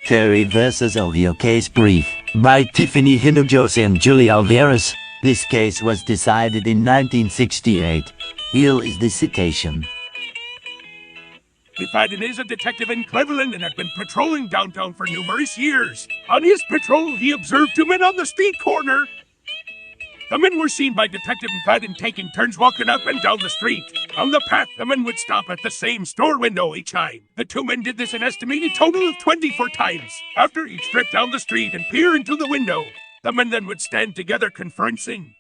Terry vs. Ovio Case Brief by Tiffany, Hinojosa and Julie Alvarez. This case was decided in 1968. Here is the citation. Fadden is a detective in Cleveland and had been patrolling downtown for numerous years. On his patrol, he observed two men on the street corner. The men were seen by Detective Fadden taking turns walking up and down the street. On the path, the men would stop at the same store window each time. The two men did this an estimated total of 24 times. After each trip down the street and peer into the window, the men then would stand together conferencing.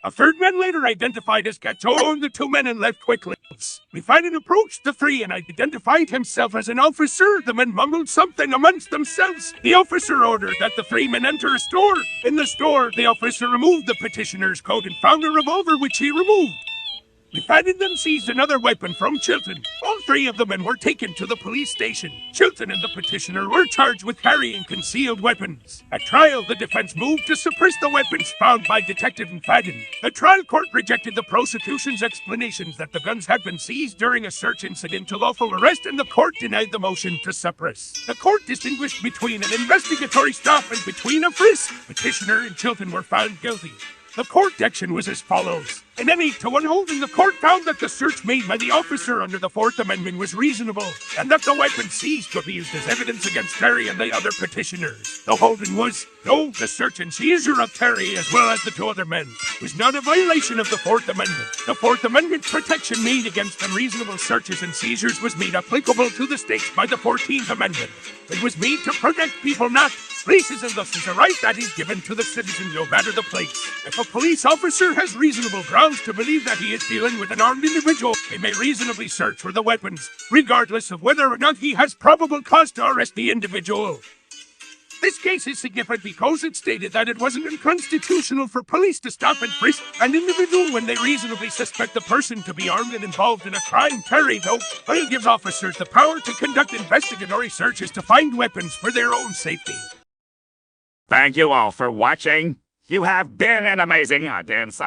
A third man later identified as joined the two men and left quickly. Fadden approached the three and identified himself as an officer. The men mumbled something amongst themselves. The officer ordered that the three men enter a store. In the store, the officer removed the petitioner's coat and found a revolver, which he removed. Fadden then seized another weapon from Chilton. All three of the men were taken to the police station. Chilton and the petitioner were charged with carrying concealed weapons. At trial, the defense moved to suppress the weapons found by Detective Fadden. The trial court rejected the prosecution's explanations that the guns had been seized during a search incident to lawful arrest, and the court denied the motion to suppress. The court distinguished between an investigatory stop and between a frisk. Petitioner and Chilton were found guilty. The court action was as follows. In an 8-1 holding, the court found that the search made by the officer under the Fourth Amendment was reasonable, and that the weapon seized could be used as evidence against Terry and the other petitioners. The holding was, no, the search and seizure of Terry, as well as the two other men, was not a violation of the Fourth Amendment. The Fourth Amendment protection made against unreasonable searches and seizures was made applicable to the states by the 14th Amendment. It was made to protect people, not places, and thus is a right that is given to the citizen no matter the place. If a police officer has reasonable grounds to believe that he is dealing with an armed individual, he may reasonably search for the weapons, regardless of whether or not he has probable cause to arrest the individual. This case is significant because it stated that it wasn't unconstitutional for police to stop and frisk an individual when they reasonably suspect the person to be armed and involved in a crime. Terry, though, gives officers the power to conduct investigatory searches to find weapons for their own safety. Thank you all for watching. You have been an amazing audience.